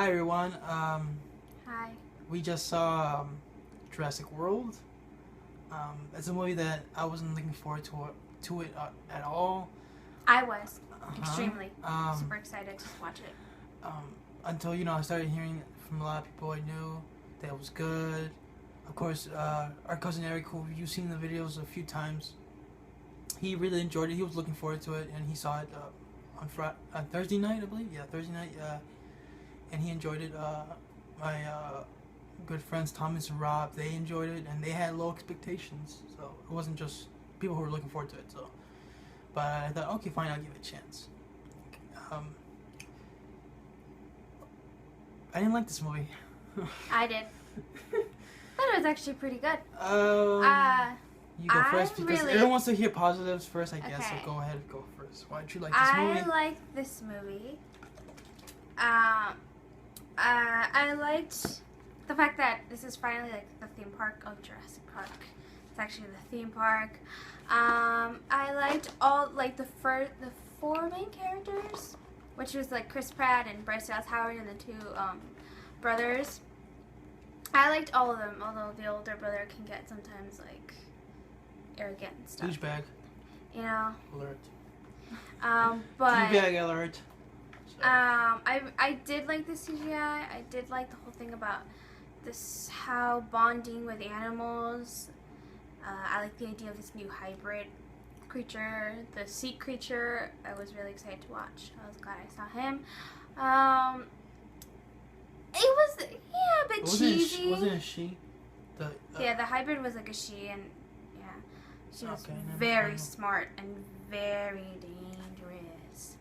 Hi everyone. Hi. We just saw Jurassic World. It's a movie that I wasn't looking forward to it at all. I was Uh-huh. extremely super excited to watch it. Until I started hearing from a lot of people I knew that it was good. Of course, our cousin Eric, who you've seen the videos a few times, he really enjoyed it. He was looking forward to it, and he saw it on Thursday night, I believe. Yeah, Thursday night. And he enjoyed it. My good friends Thomas and Rob, they enjoyed it, and they had low expectations, so it wasn't just people who were looking forward to it. So, but I thought, okay, fine, I'll give it a chance. I didn't like this movie. I did. Thought it was actually pretty good. You go first because really, everyone wants to hear positives first, I guess. Okay. So go ahead, go first. Why did you like this movie? I like this movie. I liked the fact that this is finally like the theme park of Jurassic Park. It's actually the theme park. I liked all like the four main characters, which was like Chris Pratt and Bryce Dallas Howard and the two brothers. I liked all of them, although the older brother can get sometimes like arrogant and stuff. Douchebag. You know. Alert. But Douchebag alert. I did like the CGI. I did like the whole thing about this, how bonding with animals. I like the idea of this new hybrid creature, the sea creature. I was really excited to watch. I was glad I saw him. It was a bit cheesy. Wasn't it she? Yeah, the hybrid was like a she, and yeah, she was very smart and very dangerous.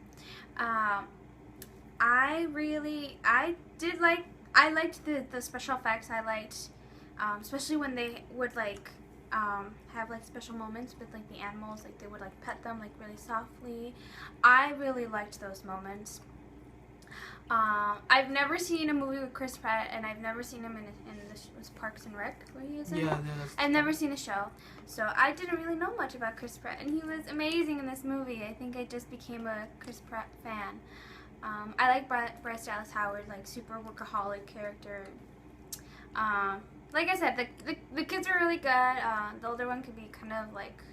I liked the special effects. I liked, especially when they would like have like special moments with like the animals, like they would like pet them like really softly. I really liked those moments. I've never seen a movie with Chris Pratt, and I've never seen him in was Parks and Rec where he is in. Yeah, I've never seen a show, so I didn't really know much about Chris Pratt, and he was amazing in this movie. I think I just became a Chris Pratt fan. I like Bryce Dallas Howard, like super workaholic character. Like I said, the kids are really good. The older one could be kind of like,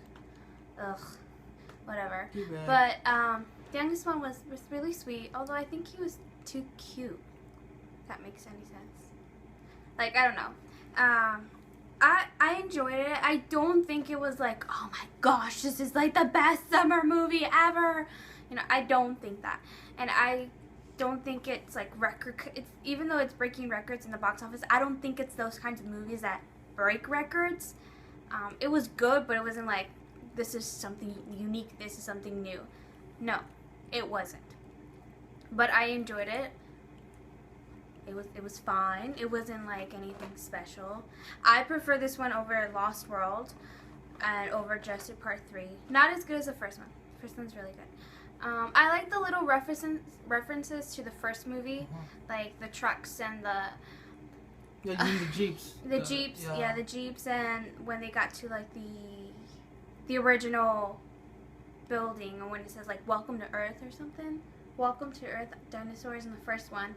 whatever. But the youngest one was really sweet, although I think he was too cute. If that makes any sense. Like, I don't know. I enjoyed it. I don't think it was like, oh my gosh, this is like the best summer movie ever. You know, I don't think that. And I don't think it's like even though it's breaking records in the box office, I don't think it's those kinds of movies that break records. It was good, but it wasn't like, this is something unique, this is something new. No, it wasn't. But I enjoyed it. It was fine. It wasn't like anything special. I prefer this one over Lost World and over Jurassic Park 3. Not as good as the first one. The first one's really good. I like the little references to the first movie, like the trucks and the... Yeah, you mean the Jeeps. The Jeeps, yeah, the Jeeps, and when they got to like the original building, and when it says like "Welcome to Earth" or something. Welcome to Earth, dinosaurs in the first one.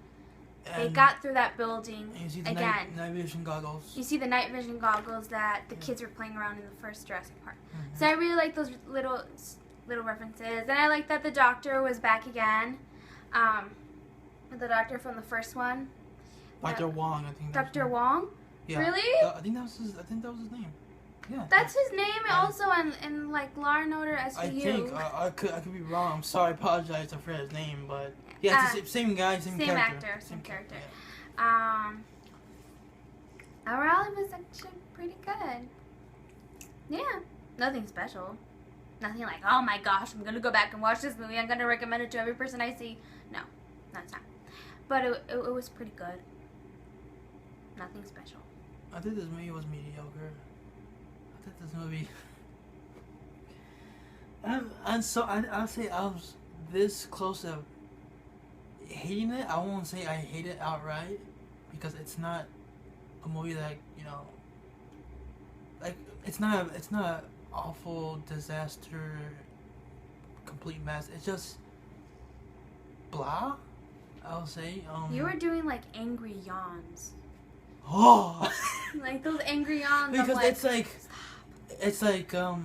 And they got through that building and you see the again. Night vision goggles. You see the night vision goggles that the kids were playing around in the first Jurassic Park. So I really like those little references, and I like that the doctor was back again. The doctor from the first one. Dr. Wong, I think. Dr. Wong. Yeah. Really? I think that was his name. Yeah. That's his name, also in like Law and Order SVU. I think I could be wrong. I'm sorry. I apologize. I forgot his name, but yeah, it's the same guy, same character. Same character. Yeah. Overall, it was actually pretty good. Yeah, nothing special. Nothing like, oh my gosh, I'm gonna go back and watch this movie. I'm gonna recommend it to every person I see. No, that's not. But it was pretty good. Nothing special. I think this movie was mediocre. I think this movie. I'll say I was this close to hating it. I won't say I hate it outright, because it's not a movie that, like, it's not an awful disaster, complete mess. It's just blah. I'll say. You were doing like angry yawns. Oh. Like those angry yawns. Because like, it's like well,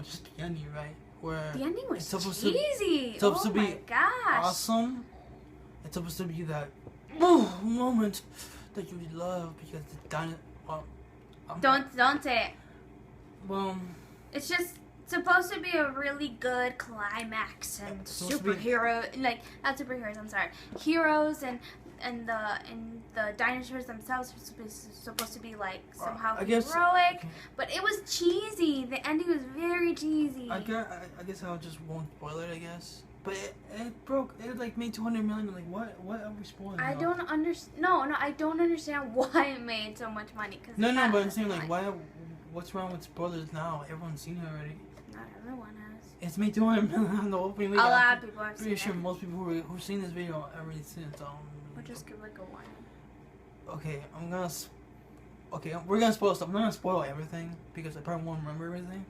just the ending, right? Where the ending was it's supposed cheesy. It's supposed oh to be my gosh. awesome. It's supposed to be that moment that you love because the well, don't say it. Well, it's just supposed to be a really good climax and superhero, like not superheroes. I'm sorry, heroes and the dinosaurs themselves are supposed to be like somehow heroic, but it was cheesy. The ending was very cheesy. I guess I just won't spoil it. I guess, but it broke. It like made 200 million. Like what are we spoiling? I don't understand. No, I don't understand why it made so much money. Cause no, but I'm saying like why. What's wrong with spoilers now? Everyone's seen it already. Not everyone has. It's made 200 million on the opening week. A lot of people have seen it. Pretty sure most people who've seen this video have already seen it. We'll just give like a warning. Okay, we're gonna spoil stuff. I'm not gonna spoil everything because I probably won't remember everything.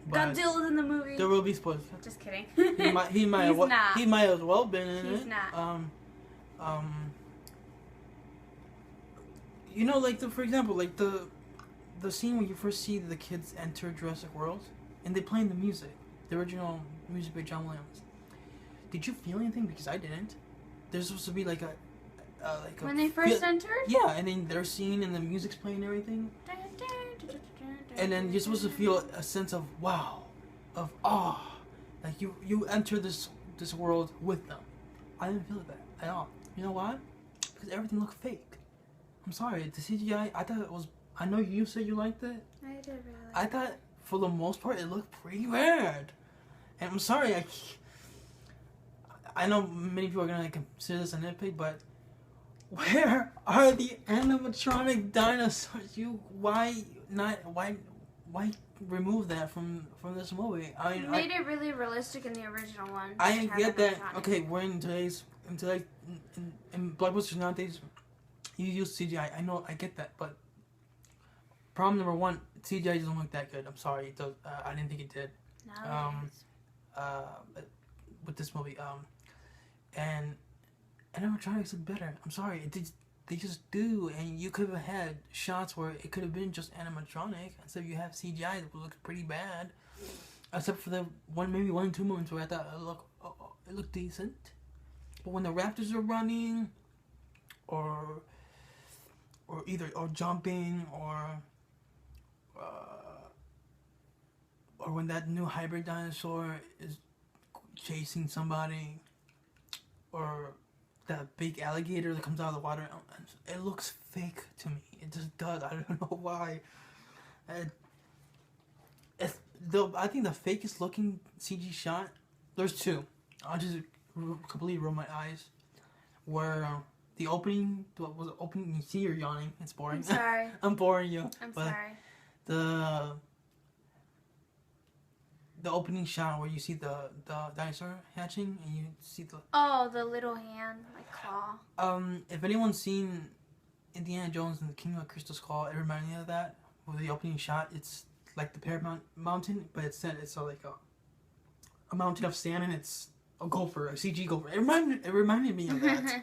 But Godzilla's in the movie. There will be spoilers. Just kidding. He might as well been in it. He's not. You know, like for example, like the scene where you first see the kids enter Jurassic World and they playing the music, the original music by John Williams. Did you feel anything? Because I didn't. There's supposed to be like when they first entered? Yeah, and then they're singing and the music's playing and everything. And then you're supposed to feel a sense of wow, of awe. Like you enter this world with them. I didn't feel that at all. You know why? Because everything looked fake. I'm sorry, the CGI, I thought it was... I know you said you liked it. I did really like it. I thought, for the most part, it looked pretty bad. And I'm sorry, I know many people are going to consider this a nitpick, but where are the animatronic dinosaurs? Why remove that from this movie? I mean, made it really realistic in the original one. I get that. Okay, we're in blockbusters nowadays, you use CGI. I know, I get that, but problem number one, CGI doesn't look that good. I'm sorry, it does. I didn't think it did. No, with this movie, and animatronics look better. I'm sorry, they just do, and you could have had shots where it could have been just animatronic instead of you have CGI that looks pretty bad, except for the maybe one or two moments where I thought it looked decent, but when the raptors are running, or jumping, or when that new hybrid dinosaur is chasing somebody, or that big alligator that comes out of the water, it looks fake to me. It just does. I don't know why. I think the fakest looking CG shot, there's two. I'll just completely roll my eyes. Where the opening, you see you're yawning. It's boring. I'm sorry. I'm boring you. I'm sorry. The opening shot where you see the dinosaur hatching and you see the little hand, like claw. If anyone's seen Indiana Jones and the Kingdom of Crystal Skull, it reminded me of that. With the opening shot, it's like the Paramount Mountain, but it's like a mountain of sand, and it's a gopher, a CG gopher. It reminded me of that.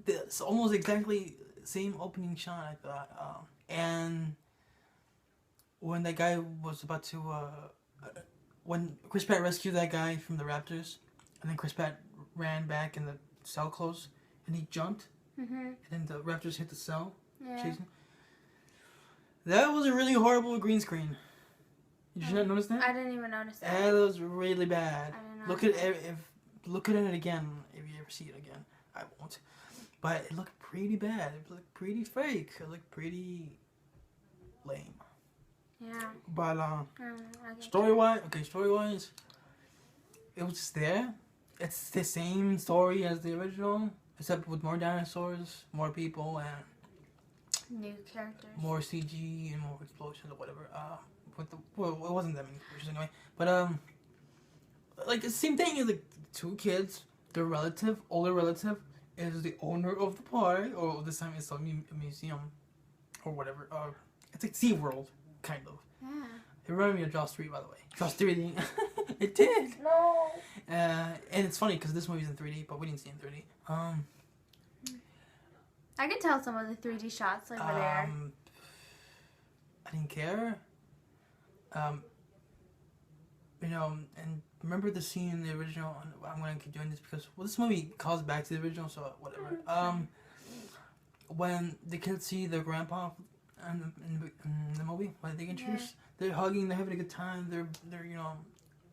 It's almost exactly same opening shot, I thought. And when that guy was about to when Chris Pratt rescued that guy from the raptors, and then Chris Pratt ran back and the cell closed, and he jumped, and then the raptors hit the cell, chasing. That was a really horrible green screen. Did you not notice that? I didn't even notice that. That was really bad. I didn't Look at it again if you ever see it again. I won't. But it looked pretty bad. It looked pretty fake. It looked pretty lame. Yeah. But story-wise, it was just there. It's the same story as the original, except with more dinosaurs, more people, and new characters, more CG and more explosions or whatever. It wasn't that many explosions anyway. But like the same thing is like two kids. Their older relative, is the owner of the park, or this time it's a museum, or whatever. It's like SeaWorld, kind of. Yeah. It reminded me of Jaws 3, by the way. Jaws 3D. It did. No. And it's funny because this movie's in 3D, but we didn't see it in 3D. I can tell some of the 3D shots over there. I didn't care. And remember the scene in the original. I'm gonna keep doing this because this movie calls back to the original, so whatever. When the kids see their grandpa in the movie, when they get introduced, they're hugging, they're having a good time. They're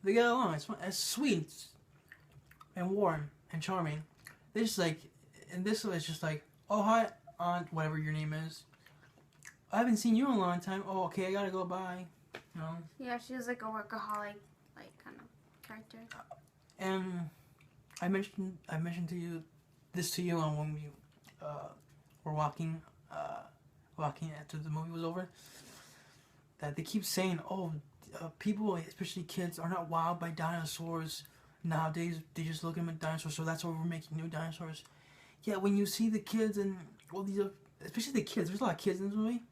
they get along. It's sweet and warm and charming. They just like, and this is just like, oh hi aunt, whatever your name is. I haven't seen you in a long time. Oh okay, I gotta go. Bye. Yeah, she was like a workaholic, like kind of character. And I mentioned to you on when we were walking after the movie was over. That they keep saying, people, especially kids, are not wowed by dinosaurs nowadays. They just look at dinosaurs, so that's why we're making new dinosaurs. Yeah, when you see the kids and especially the kids, there's a lot of kids in this movie.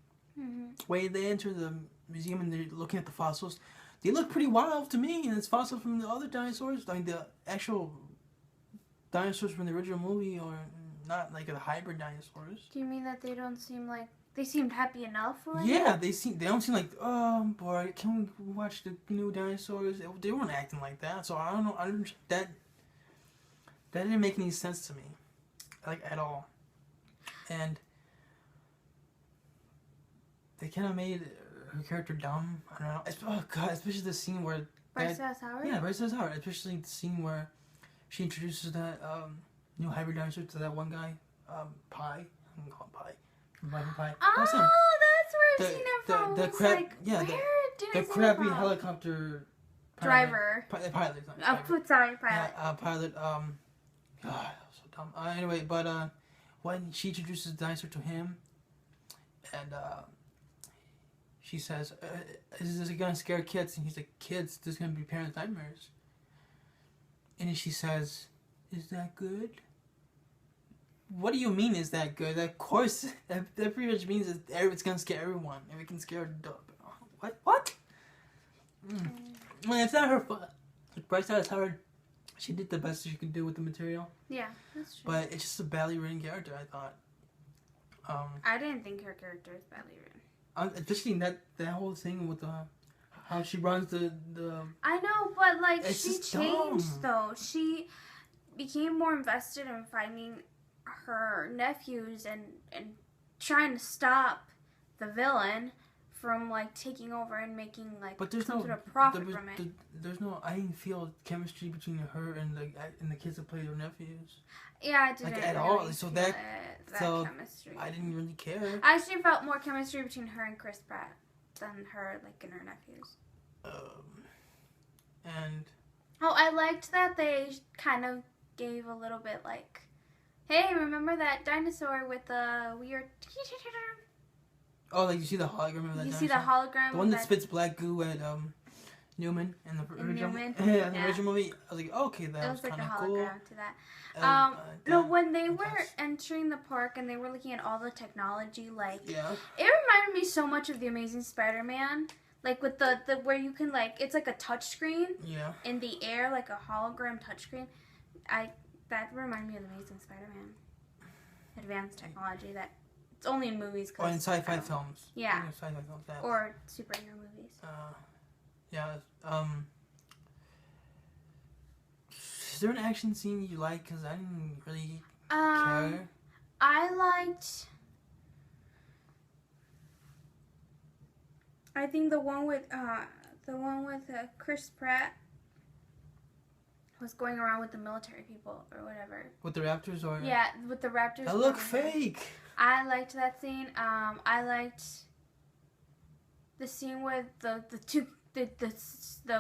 Mm-hmm. When they enter the museum and they're looking at the fossils, they look pretty wild to me, and it's fossils from the other dinosaurs. I mean, the actual dinosaurs from the original movie are not like the hybrid dinosaurs. Do you mean that they don't seem like they seemed happy enough for it? Yeah, they don't seem like, oh boy, can we watch the new dinosaurs? They weren't acting like that, so I don't know. That didn't make any sense to me, like at all, and they kind of made her character dumb. I don't know. Oh god, especially the scene where Bryce Dallas Howard? Yeah, Bryce Dallas Howard. Especially the scene where she introduces that new hybrid dinosaur to that one guy, Pie. I'm gonna call him Pie. From Pie. Oh, that's where I've seen him from. The crappy helicopter driver. Pilot. Sorry, pilot. Yeah, pilot. God, that was so dumb. Anyway, but when she introduces the dinosaur to him, and she says, is this gonna scare kids? And he's like, kids, this is gonna be parents' nightmares. And then she says, is that good? What do you mean, is that good? Of course, that pretty much means that it's gonna scare everyone. And we can scare a dog. What? Well, it's not her fault. Bryce Dallas Howard, she did the best she could do with the material. Yeah, that's true. But it's just a badly written character, I thought. I didn't think her character was badly written. Especially that whole thing with how she runs the. I know, but like she changed dumb. though. She became more invested in finding her nephews and trying to stop the villain from like taking over and making like some sort of profit from it. There's no. I didn't feel chemistry between her and the kids that played her nephews. Yeah, I didn't like at really all. So that chemistry. I didn't really care. I actually felt more chemistry between her and Chris Pratt than her like and her nephews. And I liked that they kind of gave a little bit like, hey, remember that dinosaur with the weird. Oh, like you see the hologram of that. You dinosaur? see the hologram. The one that spits black goo at Newman in the original. The original movie. I was like, okay, that was kind of cool. It was like a hologram to that. No, when they were entering the park and they were looking at all the technology, like, it reminded me so much of The Amazing Spider-Man. Like with the where you can like, it's like a touch screen. Yeah. In the air, like a hologram touch screen. That reminded me of The Amazing Spider-Man. Advanced technology that it's only in movies. Or in sci-fi films. Yeah. Sci-fi films. Or superhero movies. Yeah. Is there an action scene you like? Because I didn't really care. I think the one with Chris Pratt was going around with the military people or whatever. With the raptors or? Yeah, with the raptors. That looked fake. I liked that scene. I liked the scene with the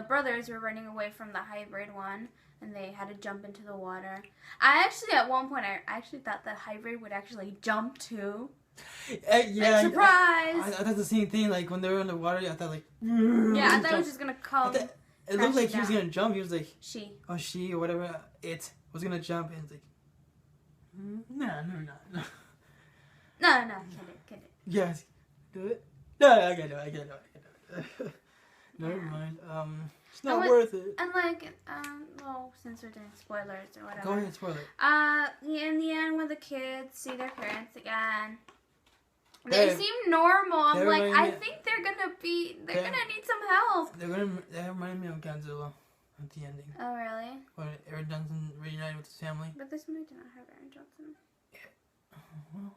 brothers were running away from the hybrid one, and they had to jump into the water. At one point, I actually thought that hybrid would actually jump too. Yeah. Like, surprise! I thought the same thing. Like when they were in the water, I thought like. Yeah, I thought it was just gonna come. It looked like he was gonna jump. He was like. She or whatever. It was gonna jump, and it's like. No. No, get it. Yes, do it. No, I can do it. Never Yeah. mind. It's not worth it. And like, well, since we're doing spoilers or whatever. Go ahead, spoil it. In the end, when the kids see their parents again, They- they seem normal. I'm they like, remind I me- think they're gonna need some help. They remind me of Godzilla at the ending. Oh, really? When Aaron Johnson reunited with his family. But this movie did not have Aaron Johnson. Well,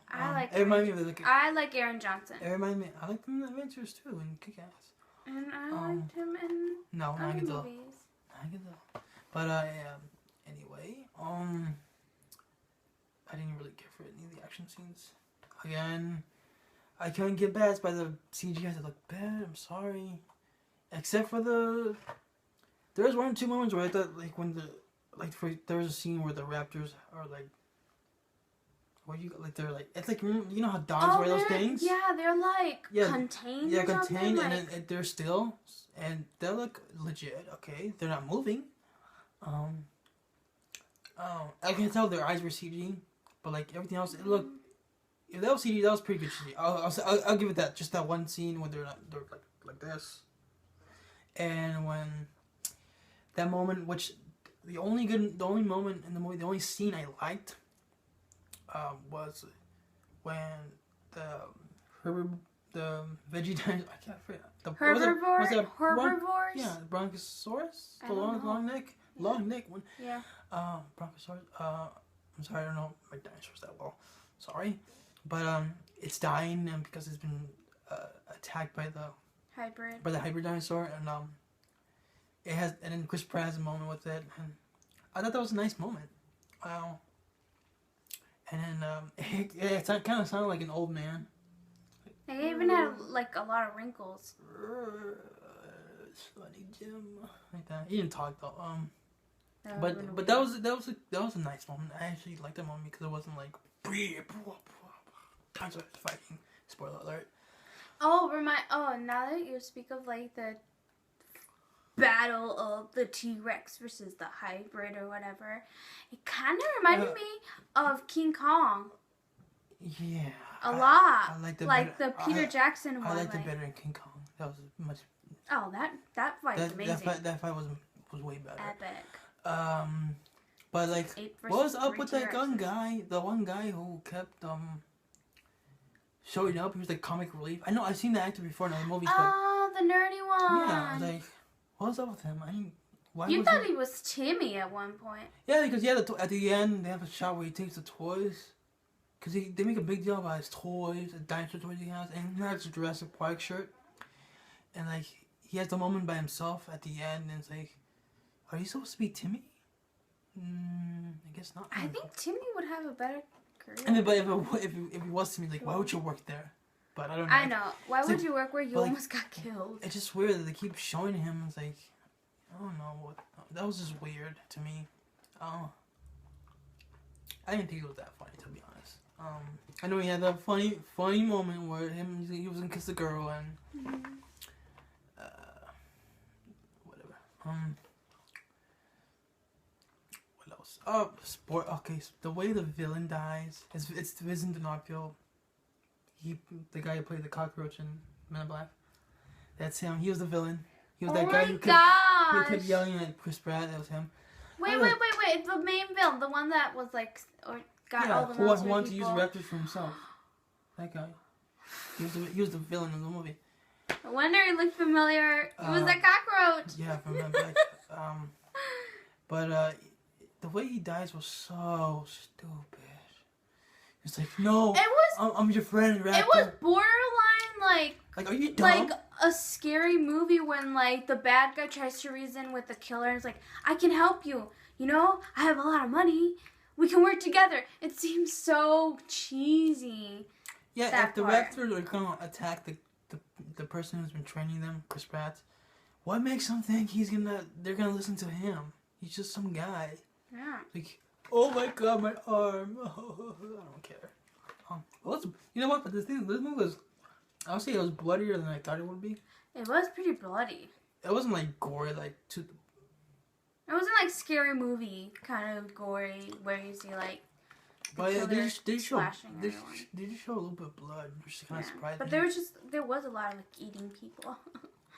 I like. It reminded me of like. I like Aaron Johnson. It reminded me. I liked him in Adventures too, in Kick-Ass. And I liked him in No, not other Godzilla. movies. Not Godzilla. But anyway, I didn't really care for any of the action scenes. Again, I couldn't get past by the CGI that looked bad. I'm sorry, except for there was 1 or 2 moments where I thought like when there was a scene where the raptors are like. They're like, it's like, you know how dogs wear those things? Yeah, they're like contained. Yeah, or something, contained, like... and then they're still, and they look legit. Okay, they're not moving. I can tell their eyes were CG, but like everything else, it looked. If that was CG, that was pretty good CG. I'll give it that. Just that one scene where they're like this, and when that moment, which the only moment in the movie, the only scene I liked. Was when the veggie dinosaur, I can't forget Herbivores? Yeah, Brontosaurus, the long neck one. Yeah. Brontosaurus. I'm sorry, I don't know my dinosaurs that well. Sorry, but it's dying and because it's been attacked by the hybrid dinosaur, and it has, and then Chris Pratt has a moment with it, and I thought that was a nice moment. Wow. And then it kind of sounded like an old man. They even had like a lot of wrinkles. Funny Jim, like that. He didn't talk though. But that was a nice moment. I actually liked that moment because it wasn't like times of fighting. Spoiler alert. Now that you speak of like the battle of the T-Rex versus the hybrid or whatever, it kind of reminded me of King Kong. Yeah. A lot. I liked it like better. the Peter Jackson one. I liked it better in King Kong. That was much. Oh, that fight was amazing. That fight was way better. Epic. But like, what was up with that one guy? The one guy who kept showing up. He was like comic relief. I know I've seen that actor before in other movies. Oh, the nerdy one. Yeah, I was like, what's up with him? You thought he was Timmy at one point. Yeah, because at the end they have a shot where he takes the toys. Because they make a big deal about his toys, the dinosaur toys he has, and he has a Jurassic Park shirt. And like, he has the moment by himself at the end, and it's like, are you supposed to be Timmy? I guess not. I think Timmy would have a better career. I mean, but if he was Timmy, like, why would you work there? But I don't know. I know. Why would you work where you almost got killed? It's just weird that they keep showing him. It's like, I don't know what. That was just weird to me. I didn't think it was that funny, to be honest. I know he had that funny moment where he was gonna kiss the girl and whatever. What else? Sport. Okay, so the way the villain dies, it's Vincent D'Onofrio. The guy who played the cockroach in Men in Black. That's him. He was the villain. He was that guy who kept yelling at Chris Pratt. That was him. Wait! The main villain, the one that was like, or got all the who wanted to use raptors for himself. That guy. He was the villain in the movie. No wonder he looked familiar. It was a cockroach. Yeah, from Men in Black. But the way he dies was so stupid. It's like, no, I'm your friend, raptor. It was borderline like are you dumb? like a scary movie when like the bad guy tries to reason with the killer and it's like, I can help you. You know, I have a lot of money. We can work together. It seems so cheesy. Yeah, if the raptors are gonna attack the person who's been training them, Chris Pratt, what makes them think they're gonna listen to him? He's just some guy. Yeah. Like, oh my god, my arm. I don't care. You know what? But this movie was, I'll say it was bloodier than I thought it would be. It was pretty bloody. It wasn't like gory, like It wasn't like scary movie kind of gory where you see like. But they just show a little bit of blood, which kind of surprised me. But there was a lot of like eating people.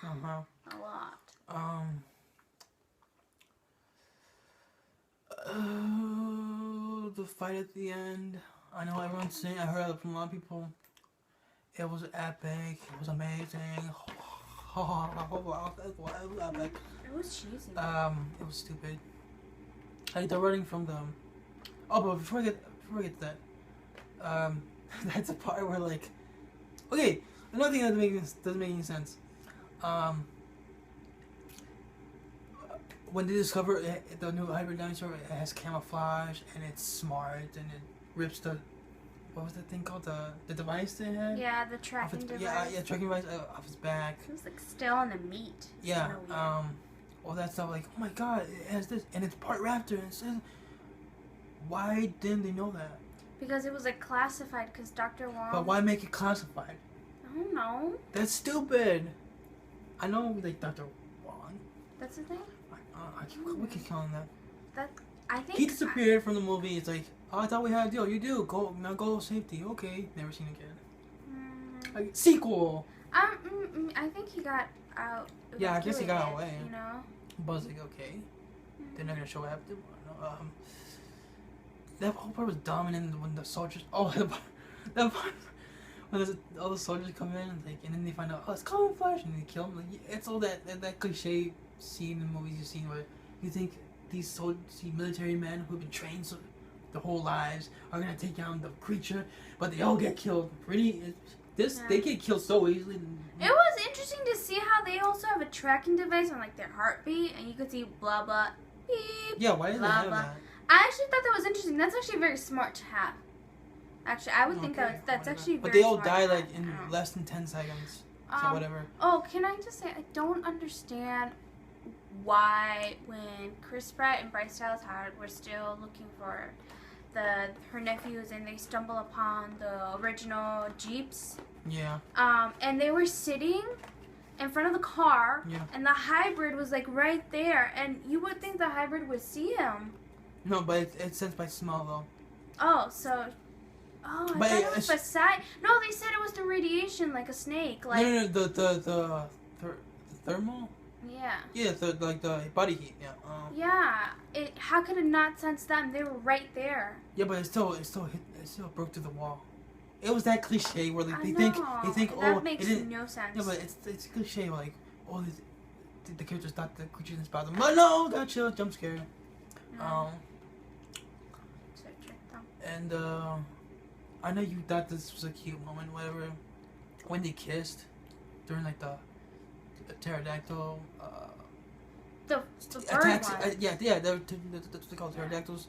Uh-huh. A lot. The fight at the end. I know everyone's saying. I heard it from a lot of people. It was epic. It was amazing. It was epic. It was cheesy. It was stupid. Like they're running from them. Oh, but before I get to that, that's the part where like, okay, another thing that doesn't make any sense. When they discover the new hybrid dinosaur, it has camouflage and it's smart and it rips the, what was that thing called, the device they had? Yeah, the tracking device. Yeah, tracking device off his back. It was like still on the meat. Yeah, all that stuff. Like, oh my god, it has this, and it's part raptor. And it says, why didn't they know that? Because it was like classified. Because Dr. Wong. But why make it classified? I don't know. That's stupid. I know, like Dr. Wong. That's the thing. We keep calling that. That I think He disappeared from the movie. It's like, oh, I thought we had a deal. You do. Go safety. Okay, never seen again. Like, sequel. I think he got out. Yeah, I guess he got away. You know. Buzz like, okay, they're not gonna show what happened. That whole part was dumb, and then when the soldiers, that part when all the soldiers come in, and then they find out, oh, it's camouflage, and they kill him. Like, it's all that cliche scene in the movies you've seen where you think these military men who've been trained their whole lives are gonna take down the creature, but they all get killed. They get killed so easily. It was interesting to see how they also have a tracking device on like their heartbeat, and you could see blah blah beep. Yeah, why did they have that? I actually thought that was interesting. That's actually very smart to have. Actually, I would think that's actually very But they all smart die like in less than 10 seconds. So whatever. Oh, can I just say I don't understand why when Chris Pratt and Bryce Dallas Howard were still looking for her nephews and they stumble upon the original Jeeps. Yeah. And they were sitting in front of the car. Yeah. And the hybrid was like right there, and you would think the hybrid would see him. No, but it's sensed by smell though. Oh, so. Oh, I thought it was beside. No, they said it was the radiation, like a snake. Like. No, the thermal. Yeah. Yeah, like the body heat. Yeah. Yeah. How could it not sense them? They were right there. Yeah, but it still broke through the wall. It was that cliche where like, they think that makes no sense. Yeah, but it's cliche like the characters thought the creature didn't spot them. But no, got chill, jump scare. And I know you thought this was a cute moment, whatever, when they kissed during like the pterodactyl. The attacks, bird one. Yeah, they're called pterodactyls.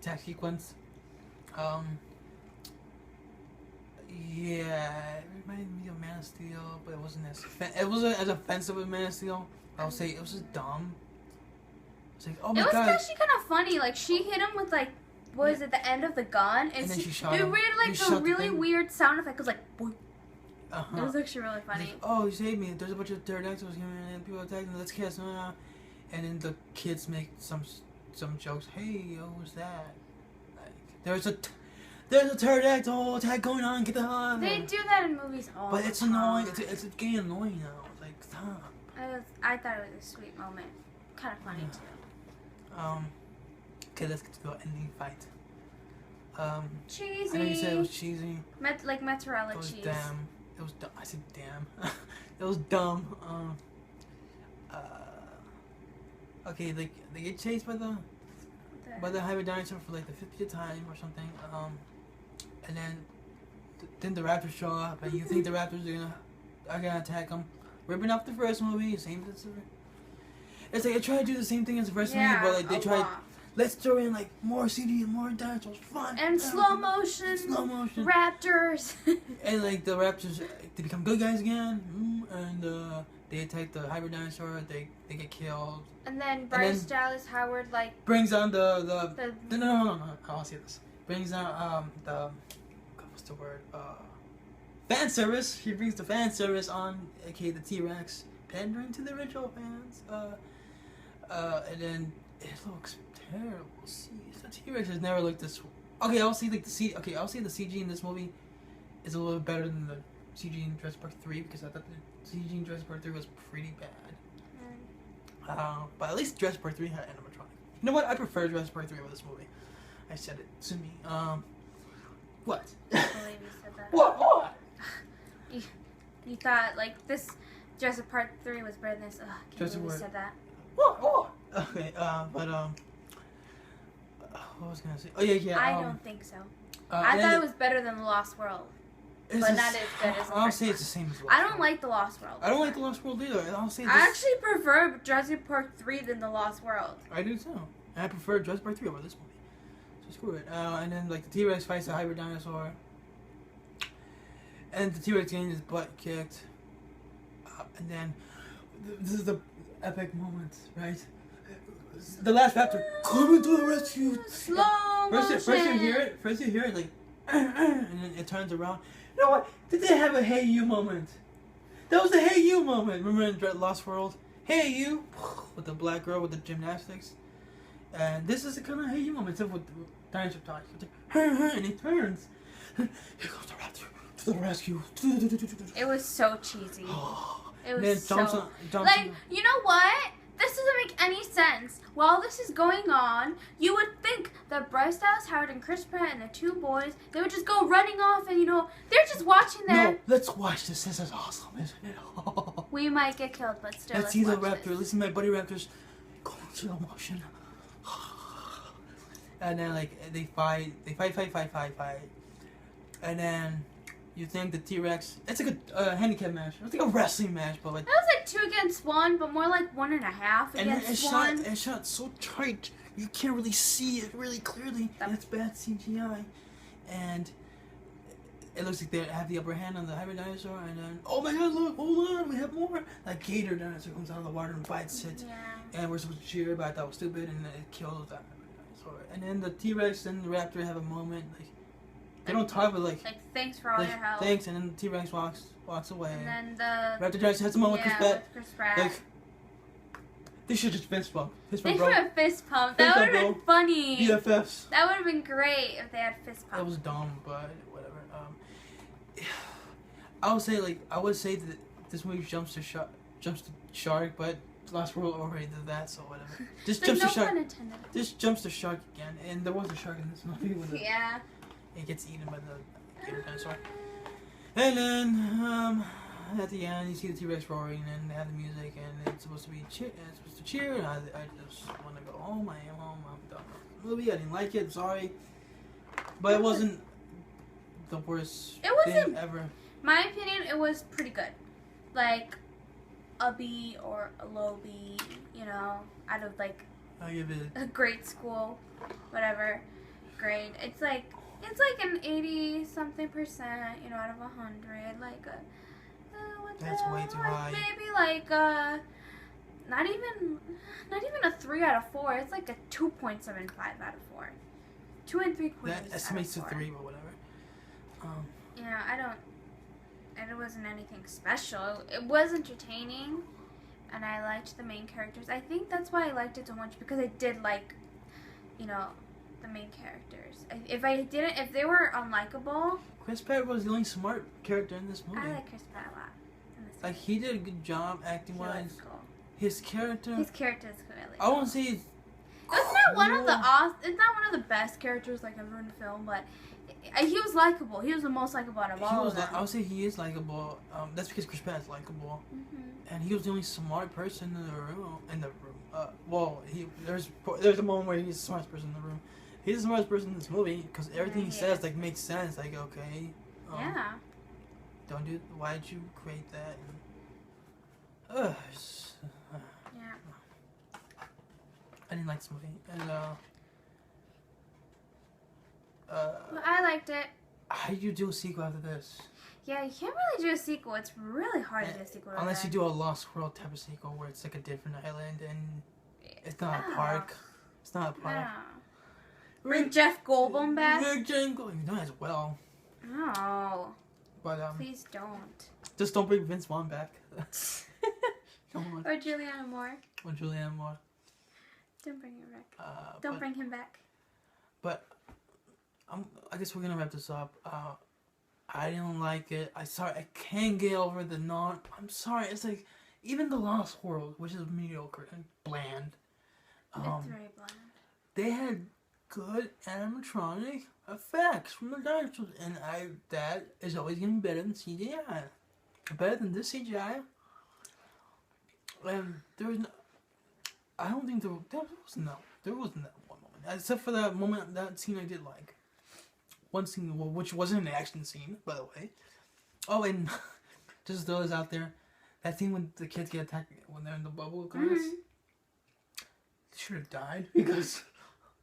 Attack sequence. Yeah, it reminded me of Man of Steel, but it wasn't as offensive as Man of Steel. I would say it was just dumb. It's like, oh my god. It was actually kind of funny. Like she hit him with like, what is it, the end of the gun, and then she shot it him. made like a really weird sound effect. It was like, boing. Uh-huh. It was actually really funny. Like, oh, you saved me. There's a bunch of pterodactyls here, and people attacking. Let's kiss. And then the kids make some jokes. Hey, who's that? Like, there's a pterodactyl attack going on. Get the hell out of They there. do that in movies all the time. But it's annoying. It's getting annoying now. Like, stop. I thought it was a sweet moment. Kind of funny too. Okay, let's get to the ending fight. Cheesy. I know you said it was cheesy. Like mozzarella cheese. It was damn. It was dumb. I said damn. It was dumb. Okay, they get chased by the hybrid dinosaur for like the 50th time or something. And then the raptors show up, and you think the raptors are gonna attack them, ripping off the first movie. Same as it's like they try to do the same thing as the first movie, but like they try. Let's throw in like more CG, more dinosaurs, fun. And slow motion. Raptors. And like the raptors, they become good guys again, and they attack the hybrid dinosaur. They get killed. And then Bryce Dallas Howard like brings on the no. I want to see this. Brings on the what's the word? Fan service. He brings the fan service on, aka the T-Rex, pandering to the original fans. And then it looks terrible. See, the T-Rex has never looked this. Okay, I'll see like I'll see the CG in this movie is a little bit better than the CG in Jurassic Park 3 because I thought CG in Jurassic Park 3 was pretty bad. But at least Jurassic Park 3 had animatronic. You know what? I prefer Jurassic Park 3 over this movie. I said it to me. What? I can't believe you said that. What? You thought like this Jurassic Park 3 was better than this. Ugh, I can't believe you said that. What? Okay, but what was I gonna say? Oh yeah. I don't think so. I thought it was better than The Lost World. But not as good as the I'll first say one. it's the same as The Lost I World. don't like The Lost World. I don't like The Lost World either. I'll say I actually prefer Jurassic Park 3 than The Lost World. I do too. And I prefer Jurassic Park 3 over this movie. So screw it. And then like the T-Rex fights the hybrid dinosaur. And the T-Rex getting his butt kicked. And then this is the epic moment, right? The last raptor coming to the rescue. Slow motion. First you hear it like, and then it turns around. You know what? Did they have a "Hey You" moment? That was the "Hey You" moment. Remember in Lost World? "Hey You," with the black girl with the gymnastics. And this is the kind of "Hey You" moment, except with the dinosaur talks. And he turns. Here comes the raptor to the rescue. It was so cheesy. It was jumps so... on. Like, you know what? This doesn't make any sense. While this is going on, you would think that Bryce Dallas Howard and Chris Pratt and the two boys, they would just go running off and, they're just watching there. No, let's watch this. This is awesome, isn't it? We might get killed, but still, let's see the raptor. This. Listen to my buddy raptors go in slow motion. And then, like, they fight. And then you think the T-Rex... It's like a handicap match. It's like a wrestling match, but like... That was like 2 against 1, but more like 1.5 against 1. And it's shot so tight, you can't really see it really clearly. And it's bad CGI. And it looks like they have the upper hand on the hybrid dinosaur, and then... Oh my god, look, hold on, we have more! Like, gator dinosaur comes out of the water and bites it. Yeah. And we're supposed to cheer, but I thought it was stupid, and then it kills that dinosaur. And then the T-Rex and the raptor have a moment, like... They don't talk, but like thanks for all your help. Thanks, and then the T-Rex walks away. And then the Raptor Dinosaur has a moment with Chris Pratt. Like, they should just fist bump. They should have fist pump. That would have been funny. BFFs. That would have been great if they had fist pump. That was dumb, but whatever. I would say that this movie jumps to shark, but Lost World already did that, so whatever. Just jumps to shark. Just jumps to shark again, and there was a shark in this movie with yeah. It gets eaten by the gator dinosaur. And then, at the end, you see the T-Rex roaring, and they have the music, and it's supposed to be cheer, and I just want to go home. I'm done with the movie. I didn't like it. Sorry, but it wasn't the worst thing ever. My opinion, it was pretty good. Like a B or a low B, out of like I give it a grade school, whatever grade. It's like an 80-something%, out of 100. Like that's way too high. Maybe like not even a 3 out of 4. It's like a 2.75 out of 4. 2 3/4. That estimates to 3, but whatever. It wasn't anything special. It was entertaining, and I liked the main characters. I think that's why I liked it so much, because I did like, the main characters. If they were unlikable... Chris Pratt was the only smart character in this movie. I like Chris Pratt a lot. Like, he did a good job acting-wise. Cool. His character... His character is really I won't say it's not one of the best characters like ever in the film, but he was likable. He was the most likable out of all of them. I would say he is likable. That's because Chris Pratt is likable, and he was the only smart person in the room. There's a moment where he's the smartest person in the room. He's the smartest person in this movie because everything he says like makes sense. Like, okay, yeah. Don't do. Why did you create that? Yeah. I didn't like this movie, and well, I liked it. How do you do a sequel after this? Yeah, you can't really do a sequel. It's really hard to do a sequel. Unless you do a Lost World type of sequel where it's like a different island and it's not a park. It's not a park. No. Bring Jeff Goldblum back? Bring Jeff Goldblum. You know as well. No. But please don't. Just don't bring Vince Vaughn back. Or Julianne Moore. Don't bring him back. Don't bring him back. But I guess we're gonna wrap this up. I didn't like it. I can't get over the I'm sorry. It's like even the Lost World, which is mediocre and bland. It's very bland. They had good animatronic effects from the dinosaurs, and that is always gonna be better than CGI. Better than this CGI. And there was no, I don't think there wasn't that one moment, except for that moment, that scene I did like. One scene, which wasn't an action scene, by the way. Oh, and just throw this out there, that scene when the kids get attacked when they're in the bubble glass. They should have died because,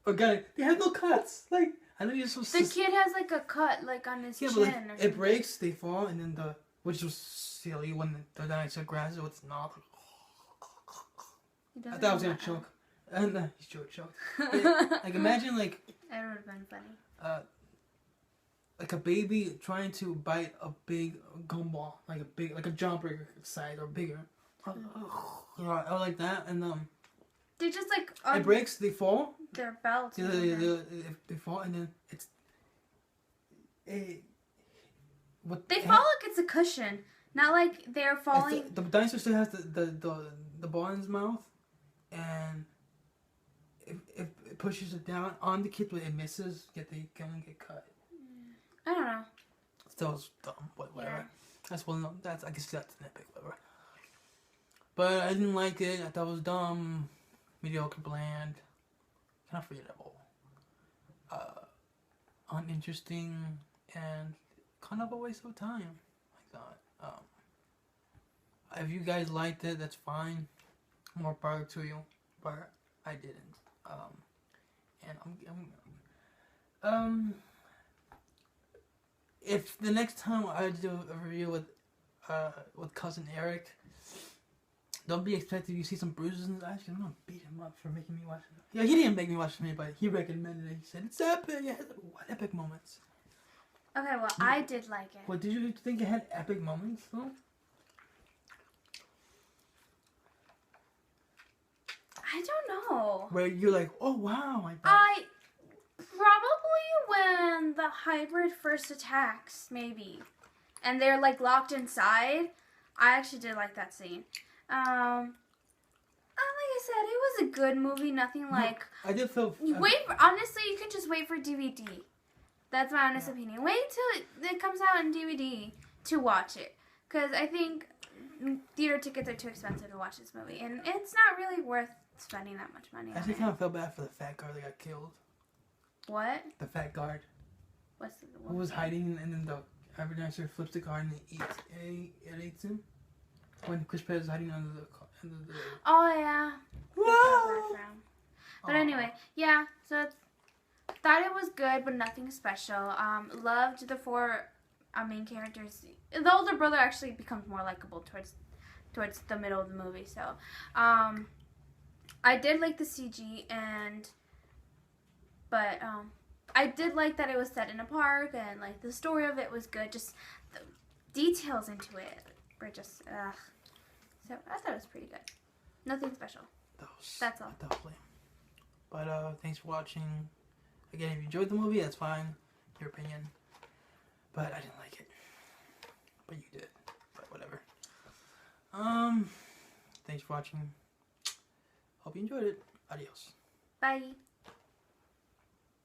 they have no cuts. Like I know you're supposed to. The kid has like a cut, like on his chin. But like, it breaks, they fall, and then which was silly when the dinosaur grabs it with its mouth. I thought I was gonna choke, and he's choked. Like imagine like. That would have been funny. Like a baby trying to bite a big gumball, like a jawbreaker size or bigger. I like that, and they just like it breaks. They fall. Their belts. They fall, and then they fall like it's a cushion, not like they're falling. The dinosaur still has the ball in his mouth, and if it pushes it down on the kid, but it misses, they gonna get cut. I don't know. Still was dumb, but whatever. Yeah. I guess that's an epic, whatever. But I didn't like it. I thought it was dumb, mediocre, bland, kind of forgettable, uninteresting, and kind of a waste of time. I thought. If you guys liked it, that's fine. More power to you, but I didn't. And if the next time I do a review with cousin Eric, don't be expected you see some bruises in his eyes. I'm gonna beat him up for making me watch it. Yeah, he didn't make me watch it, but he recommended it. He said it's epic. It has epic moments. Okay, well I did like it. What did you think it had epic moments though? I don't know. Where you're like, oh wow. Probably when the hybrid first attacks, maybe. And they're like locked inside. I actually did like that scene. Like I said, it was a good movie. Nothing like. I did feel. Honestly, you can just wait for DVD. That's my honest opinion. Wait till it comes out in DVD to watch it. Because I think theater tickets are too expensive to watch this movie. And it's not really worth spending that much money on it. I actually kind of felt bad for the fat guard that got killed. What? The fat guard. Who was hiding, and then the hybrid dinosaur flips the guard and it eats him. When Chris Pratt is hiding under the. Oh yeah. Whoa! But anyway, yeah. So thought it was good, but nothing special. Loved the four main characters. The older brother actually becomes more likable towards the middle of the movie. So, I did like the CG but I did like that it was set in a park and like the story of it was good. Just the details into it were just So I thought it was pretty good. Nothing special. That's all. Definitely. But thanks for watching. Again, if you enjoyed the movie, that's fine. Your opinion. But I didn't like it. But you did. But whatever. Thanks for watching. Hope you enjoyed it. Adios. Bye.